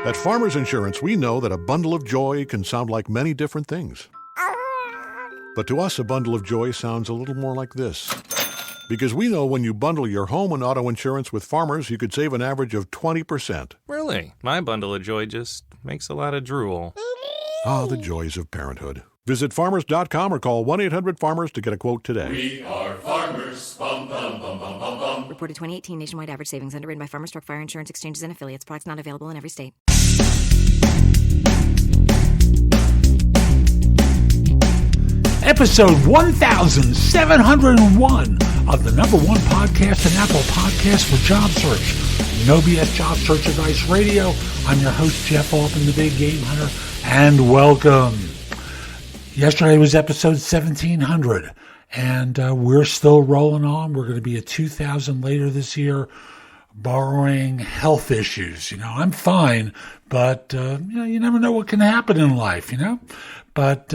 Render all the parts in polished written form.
At Farmers Insurance, we know that a bundle of joy can sound like many different things. But to us, a bundle of joy sounds a little more like this. Because we know when you bundle your home and auto insurance with Farmers, you could save an average of 20%. Really? My bundle of joy just makes a lot of drool. Ah, the joys of parenthood. Visit farmers.com or call 1-800-FARMERS to get a quote today. We are farmers. Bum, bum, bum, bum, bum, bum. Reported 2018 nationwide average savings underwritten by Farmers Truck Fire Insurance Exchanges and Affiliates. Products not available in every state. Episode 1701 of the #1 podcast and Apple Podcast for job search. No BS Job Search Advice Radio. I'm your host, Jeff Altman, the Big Game Hunter, and welcome. Yesterday was episode 1700, and we're still rolling on. We're going to be at 2000 later this year, borrowing health issues. I'm fine, but you never know what can happen in life, But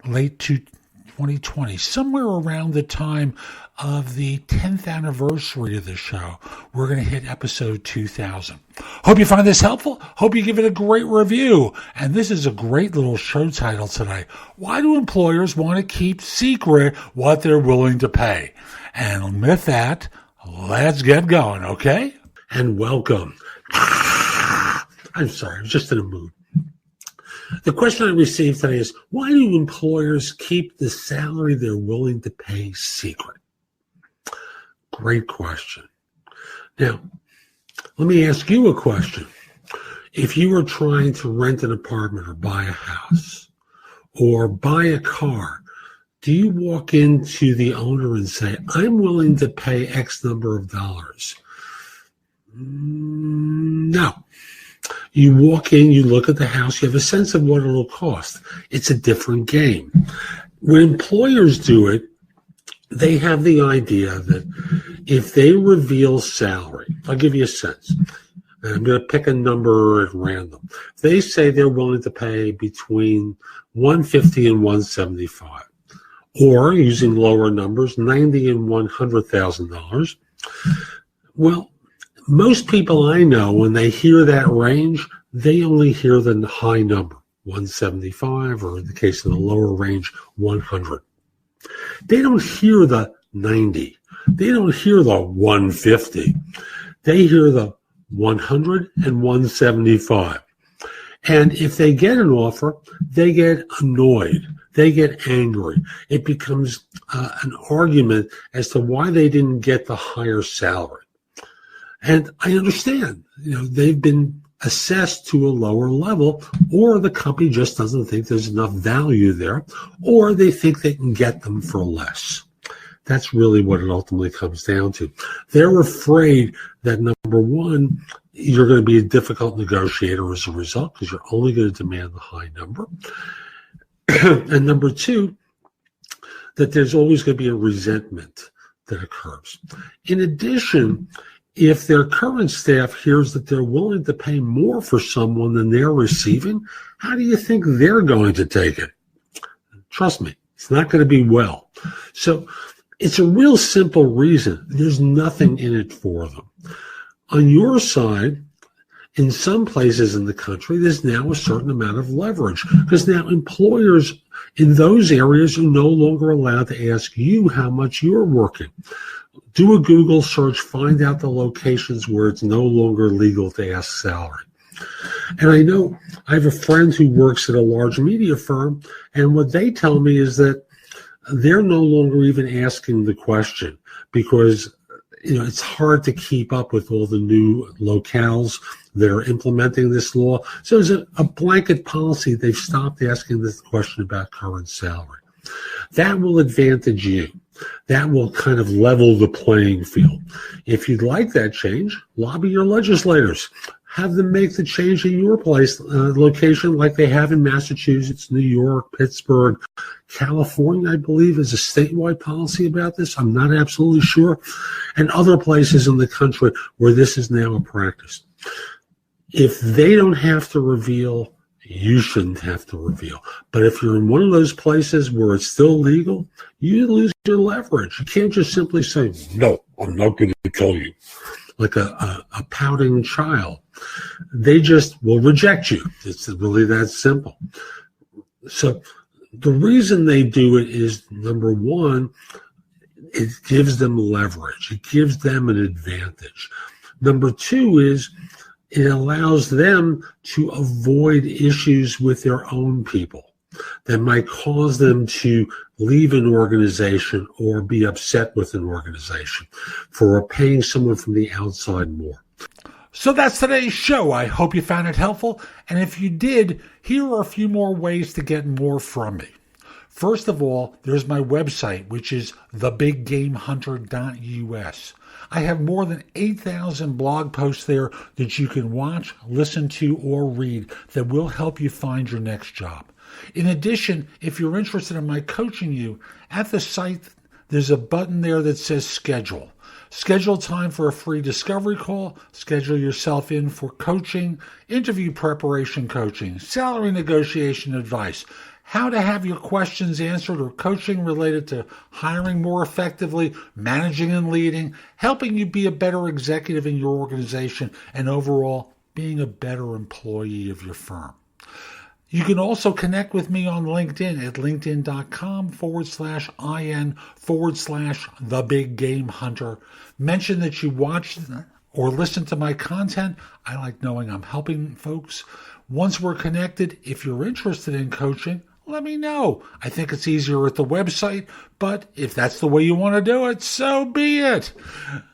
late 2020, somewhere around the time of the 10th anniversary of the show, we're going to hit episode 2000. Hope you find this helpful. Hope you give it a great review. And this is a great little show title today. Why do employers want to keep secret what they're willing to pay? And with that, let's get going, okay? And welcome. I'm sorry, I was just in a mood. The question I received today is, why do employers keep the salary they're willing to pay secret? Great question. Now, let me ask you a question. If you were trying to rent an apartment or buy a house or buy a car, do you walk into the owner and say, I'm willing to pay X number of dollars? No. You walk in, you look at the house, you have a sense of what it'll cost. It's a different game. When employers do it, they have the idea that if they reveal salary, I'll give you a sense, and I'm going to pick a number at random. They say they're willing to pay between $150,000 and $175,000, or using lower numbers, $90,000 and $100,000. Well, most people I know, when they hear that range, they only hear the high number, 175, or in the case of the lower range, 100. They don't hear the 90. They don't hear the 150. They hear the 100 and 175. And if they get an offer, they get annoyed. They get angry. It becomes an argument as to why they didn't get the higher salary. And I understand, they've been assessed to a lower level, or the company just doesn't think there's enough value there, or they think they can get them for less. That's really what it ultimately comes down to. They're afraid that, number one, you're going to be a difficult negotiator as a result, because you're only going to demand the high number. And number two, that there's always going to be a resentment that occurs. In addition, if their current staff hears that they're willing to pay more for someone than they're receiving, how do you think they're going to take it? Trust me, it's not going to be well. So it's a real simple reason. There's nothing in it for them. On your side, in some places in the country, there's now a certain amount of leverage, because now employers in those areas are no longer allowed to ask you how much you're working. Do a Google search, find out the locations where it's no longer legal to ask salary. And I know I have a friend who works at a large media firm, and what they tell me is that they're no longer even asking the question, because it's hard to keep up with all the new locales that are implementing this law. So as a blanket policy, they've stopped asking this question about current salary. That will advantage you. That will kind of level the playing field. If you'd like that change, lobby your legislators. Have them make the change in your place, location, like they have in Massachusetts, New York, Pittsburgh. California, I believe, is a statewide policy about this. I'm not absolutely sure. And other places in the country where this is now a practice. If they don't have to reveal, you shouldn't have to reveal. But if you're in one of those places where it's still legal, you lose your leverage. You can't just simply say, no, I'm not going to tell you. like a pouting child. They just will reject you. It's really that simple. So the reason they do it is, number one, it gives them leverage. It gives them an advantage. Number two is it allows them to avoid issues with their own people that might cause them to leave an organization or be upset with an organization for paying someone from the outside more. So that's today's show. I hope you found it helpful. And if you did, here are a few more ways to get more from me. First of all, there's my website, which is thebiggamehunter.us. I have more than 8,000 blog posts there that you can watch, listen to, or read that will help you find your next job. In addition, if you're interested in my coaching you, at the site, there's a button there that says schedule. Schedule time for a free discovery call, schedule yourself in for coaching, interview preparation coaching, salary negotiation advice, how to have your questions answered, or coaching related to hiring more effectively, managing and leading, helping you be a better executive in your organization, and overall being a better employee of your firm. You can also connect with me on LinkedIn at linkedin.com/IN/TheBigGameHunter. Mention that you watched or listened to my content. I like knowing I'm helping folks. Once we're connected, if you're interested in coaching, let me know. I think it's easier at the website, but if that's the way you want to do it, so be it.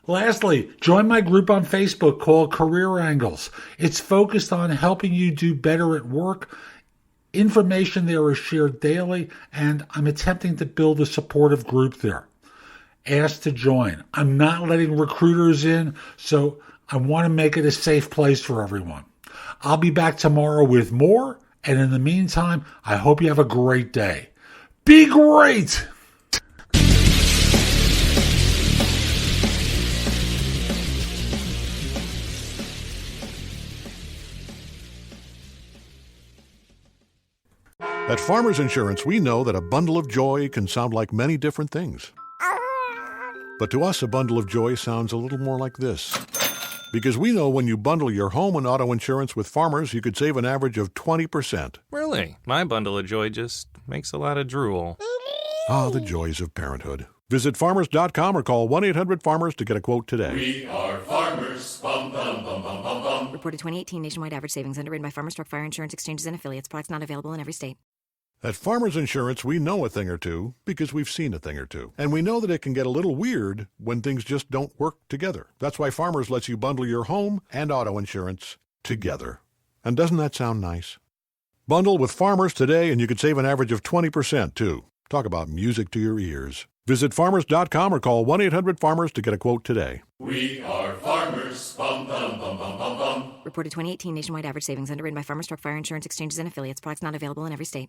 Lastly, join my group on Facebook called Career Angles. It's focused on helping you do better at work. Information there is shared daily, and I'm attempting to build a supportive group there. Ask to join. I'm not letting recruiters in, so I want to make it a safe place for everyone. I'll be back tomorrow with more. And in the meantime, I hope you have a great day. Be great! At Farmers Insurance, we know that a bundle of joy can sound like many different things. But to us, a bundle of joy sounds a little more like this. Because we know when you bundle your home and auto insurance with Farmers, you could save an average of 20%. Really? My bundle of joy just makes a lot of drool. Ah, the joys of parenthood. Visit farmers.com or call 1-800-FARMERS to get a quote today. We are farmers. Bum, bum, bum, bum, bum, bum. Reported 2018 nationwide average savings underwritten by Farmers Truck Fire Insurance Exchanges and Affiliates. Products not available in every state. At Farmers Insurance, we know a thing or two because we've seen a thing or two. And we know that it can get a little weird when things just don't work together. That's why Farmers lets you bundle your home and auto insurance together. And doesn't that sound nice? Bundle with Farmers today and you could save an average of 20% too. Talk about music to your ears. Visit farmers.com or call 1-800-FARMERS to get a quote today. We are farmers. Bum, bum, bum, bum, bum, bum. Reported 2018 nationwide average savings underwritten by Farmers Truck Fire Insurance Exchanges and Affiliates. Products not available in every state.